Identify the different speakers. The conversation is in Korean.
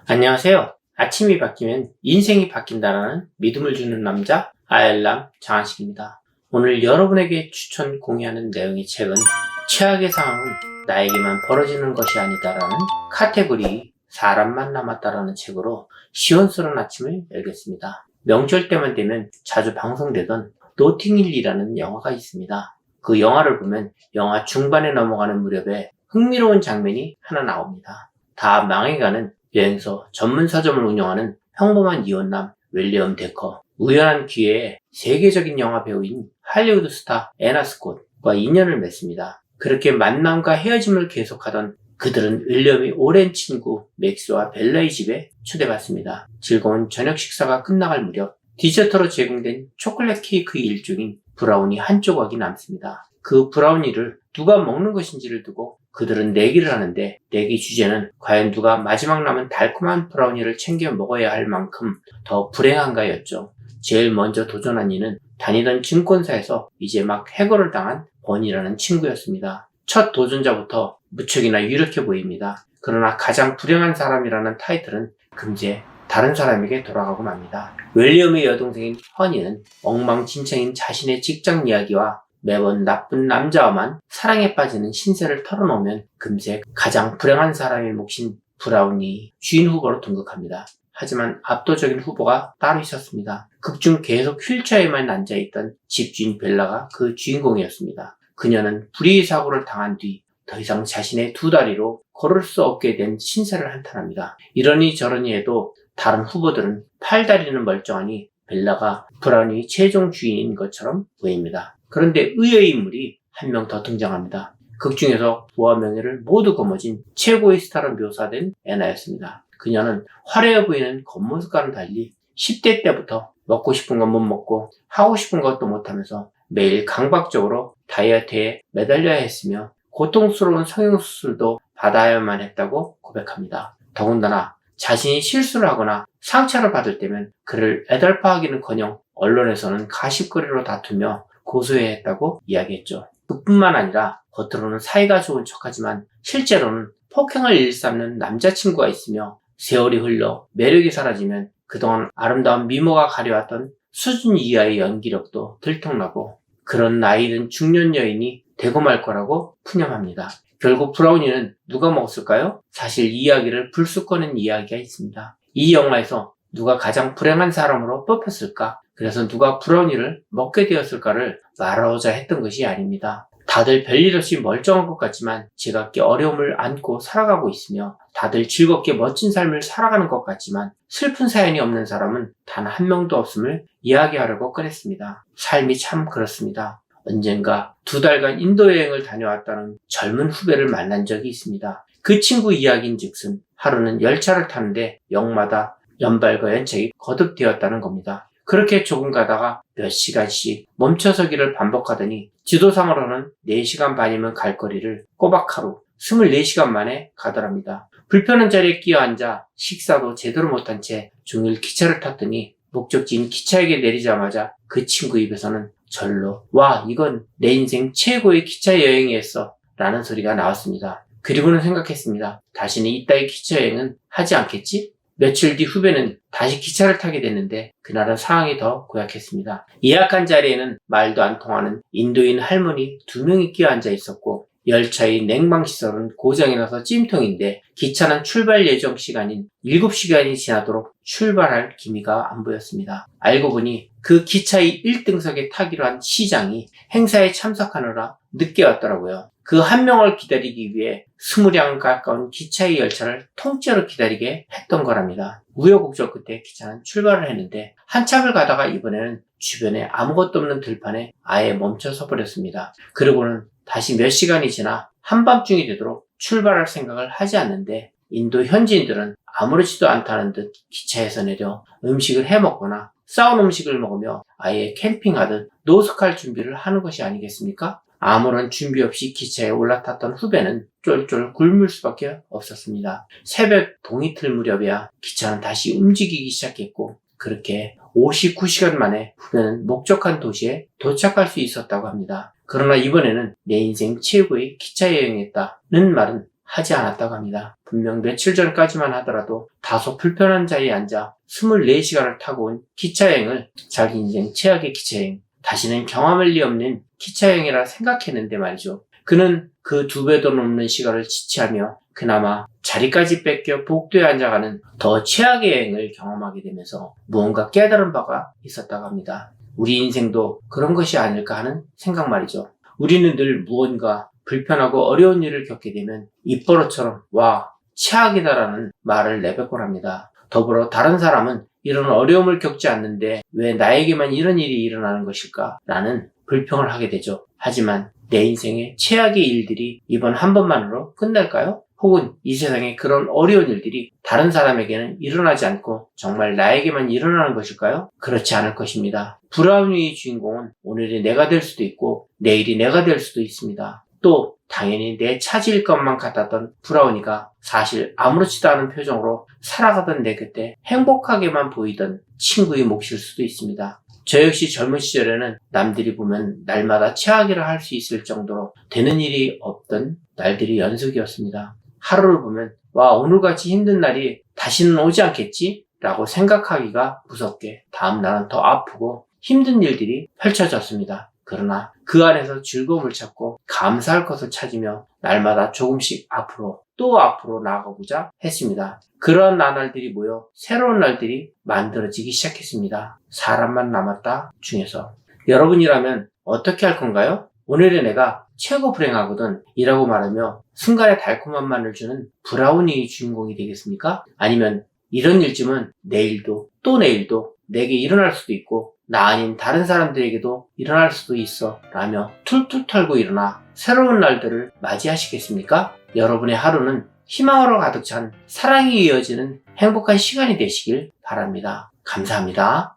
Speaker 1: 안녕하세요. 아침이 바뀌면 인생이 바뀐다는 믿음을 주는 남자 아일람 장한식입니다. 오늘 여러분에게 추천 공유하는 내용의 책은 최악의 상황은 나에게만 벌어지는 것이 아니다라는 카테고리 사람만 남았다라는 책으로 시원스러운 아침을 열겠습니다. 명절 때만 되면 자주 방송되던 노팅힐이라는 영화가 있습니다. 그 영화를 보면 영화 중반에 넘어가는 무렵에 흥미로운 장면이 하나 나옵니다. 다 망해가는 여행서 전문 서점을 운영하는 평범한 이혼남 윌리엄 데커, 우연한 기회에 세계적인 영화 배우인 할리우드 스타 애나 스콧과 인연을 맺습니다. 그렇게 만남과 헤어짐을 계속하던 그들은 윌리엄이 오랜 친구 맥스와 벨라의 집에 초대받습니다. 즐거운 저녁 식사가 끝나갈 무렵 디저트로 제공된 초콜릿 케이크 일종인 브라우니 한 조각이 남습니다. 그 브라우니를 누가 먹는 것인지를 두고 그들은 내기를 하는데, 내기 주제는 과연 누가 마지막 남은 달콤한 브라우니를 챙겨 먹어야 할 만큼 더 불행한가였죠. 제일 먼저 도전한 이는 다니던 증권사에서 이제 막 해고를 당한 번이라는 친구였습니다. 첫 도전자부터 무척이나 유력해 보입니다. 그러나 가장 불행한 사람이라는 타이틀은 금세 다른 사람에게 돌아가고 맙니다. 윌리엄의 여동생인 허니는 엉망진창인 자신의 직장 이야기와 매번 나쁜 남자와만 사랑에 빠지는 신세를 털어놓으면 금세 가장 불행한 사람의 몫인 브라우니 주인 후보로 등극합니다. 하지만 압도적인 후보가 따로 있었습니다. 극중 계속 휠체어에만 앉아있던 집주인 벨라가 그 주인공이었습니다. 그녀는 불의의 사고를 당한 뒤 더 이상 자신의 두 다리로 걸을 수 없게 된 신세를 한탄합니다. 이러니 저러니 해도 다른 후보들은 팔다리는 멀쩡하니 벨라가 브라우니의 최종 주인인 것처럼 보입니다. 그런데 의외의 인물이 한 명 더 등장합니다. 극중에서 부와 명예를 모두 거머쥔 최고의 스타로 묘사된 애나였습니다. 그녀는 화려해 보이는 겉모습과는 달리 10대 때부터 먹고 싶은 건 못 먹고 하고 싶은 것도 못하면서 매일 강박적으로 다이어트에 매달려야 했으며 고통스러운 성형수술도 받아야만 했다고 고백합니다. 더군다나 자신이 실수를 하거나 상처를 받을 때면 그를 애달파하기는커녕 언론에서는 가십거리로 다투며 고소해야 했다고 이야기했죠. 그뿐만 아니라 겉으로는 사이가 좋은 척하지만 실제로는 폭행을 일삼는 남자친구가 있으며, 세월이 흘러 매력이 사라지면 그동안 아름다운 미모가 가려왔던 수준 이하의 연기력도 들통나고 그런 나이든 중년 여인이 되고 말 거라고 푸념합니다. 결국 브라우니는 누가 먹었을까요? 사실 이 이야기를 불쑥 꺼낸 이야기가 있습니다. 이 영화에서 누가 가장 불행한 사람으로 뽑혔을까? 그래서 누가 브라우니를 먹게 되었을까를 말하고자 했던 것이 아닙니다. 다들 별일 없이 멀쩡한 것 같지만 제각기 어려움을 안고 살아가고 있으며, 다들 즐겁게 멋진 삶을 살아가는 것 같지만 슬픈 사연이 없는 사람은 단 한 명도 없음을 이야기하려고 꺼냈습니다. 삶이 참 그렇습니다. 언젠가 2달간 인도 여행을 다녀왔다는 젊은 후배를 만난 적이 있습니다. 그 친구 이야기인즉슨 하루는 열차를 타는데 역마다 연발과 연착이 거듭되었다는 겁니다. 그렇게 조금 가다가 몇 시간씩 멈춰서기를 반복하더니 지도상으로는 4시간 반이면 갈 거리를 꼬박 하루 24시간 만에 가더랍니다. 불편한 자리에 끼어 앉아 식사도 제대로 못한 채 종일 기차를 탔더니 목적지인 기차역에 내리자마자 그 친구 입에서는 절로 "와, 이건 내 인생 최고의 기차 여행이었어" 라는 소리가 나왔습니다. 그리고는 생각했습니다. 다시는 이따위 기차 여행은 하지 않겠지? 며칠 뒤 후배는 다시 기차를 타게 됐는데 그날은 상황이 더 고약했습니다. 예약한 자리에는 말도 안 통하는 인도인 할머니 2명이 끼어 앉아 있었고, 열차의 냉방시설은 고장이 나서 찜통인데 기차는 출발 예정 시간인 7시간이 지나도록 출발할 기미가 안 보였습니다. 알고 보니 그 기차의 1등석에 타기로 한 시장이 행사에 참석하느라 늦게 왔더라고요. 그 한 명을 기다리기 위해 20량 가까운 기차의 열차를 통째로 기다리게 했던 거랍니다. 우여곡절 끝에 기차는 출발을 했는데 한참을 가다가 이번에는 주변에 아무것도 없는 들판에 아예 멈춰서 버렸습니다. 그리고는 다시 몇 시간이 지나 한밤중이 되도록 출발할 생각을 하지 않는데, 인도 현지인들은 아무렇지도 않다는 듯 기차에서 내려 음식을 해먹거나 싸운 음식을 먹으며 아예 캠핑하듯 노숙할 준비를 하는 것이 아니겠습니까? 아무런 준비 없이 기차에 올라탔던 후배는 쫄쫄 굶을 수밖에 없었습니다. 새벽 동이틀 무렵이야 기차는 다시 움직이기 시작했고, 그렇게 59시간 만에 후배는 목적한 도시에 도착할 수 있었다고 합니다. 그러나 이번에는 내 인생 최고의 기차 여행이었다는 말은 하지 않았다고 합니다. 분명 며칠 전까지만 하더라도 다소 불편한 자리에 앉아 24시간을 타고 온 기차여행을 자기 인생 최악의 기차여행, 다시는 경험할 리 없는 기차여행이라 생각했는데 말이죠. 그는 그 2배도 넘는 시간을 지체하며 그나마 자리까지 뺏겨 복도에 앉아가는 더 최악의 여행을 경험하게 되면서 무언가 깨달은 바가 있었다고 합니다. 우리 인생도 그런 것이 아닐까 하는 생각 말이죠. 우리는 늘 무언가 불편하고 어려운 일을 겪게 되면 입버릇처럼 와, 최악이다라는 말을 내뱉곤 합니다. 더불어 다른 사람은 이런 어려움을 겪지 않는데 왜 나에게만 이런 일이 일어나는 것일까? 라는 불평을 하게 되죠. 하지만 내 인생의 최악의 일들이 이번 한 번만으로 끝날까요? 혹은 이 세상에 그런 어려운 일들이 다른 사람에게는 일어나지 않고 정말 나에게만 일어나는 것일까요? 그렇지 않을 것입니다. 브라우니의 주인공은 오늘이 내가 될 수도 있고 내일이 내가 될 수도 있습니다. 또 당연히 내 차지일 것만 같았던 브라우니가 사실 아무렇지도 않은 표정으로 살아가던 내 곁에 행복하게만 보이던 친구의 몫일 수도 있습니다. 저 역시 젊은 시절에는 남들이 보면 날마다 최악이라 할 수 있을 정도로 되는 일이 없던 날들이 연속이었습니다. 하루를 보면 와, 오늘같이 힘든 날이 다시는 오지 않겠지? 라고 생각하기가 무섭게 다음 날은 더 아프고 힘든 일들이 펼쳐졌습니다. 그러나 그 안에서 즐거움을 찾고 감사할 것을 찾으며 날마다 조금씩 앞으로 또 앞으로 나아가고자 했습니다. 그러한 나날들이 모여 새로운 날들이 만들어지기 시작했습니다. 사람만 남았다 중에서. 여러분이라면 어떻게 할 건가요? 오늘의 내가 최고 불행하거든 이라고 말하며 순간의 달콤한 맛을 주는 브라우니의 주인공이 되겠습니까? 아니면 이런 일쯤은 내일도 또 내일도 내게 일어날 수도 있고 나 아닌 다른 사람들에게도 일어날 수도 있어 라며 툴툴 털고 일어나 새로운 날들을 맞이하시겠습니까? 여러분의 하루는 희망으로 가득 찬 사랑이 이어지는 행복한 시간이 되시길 바랍니다. 감사합니다.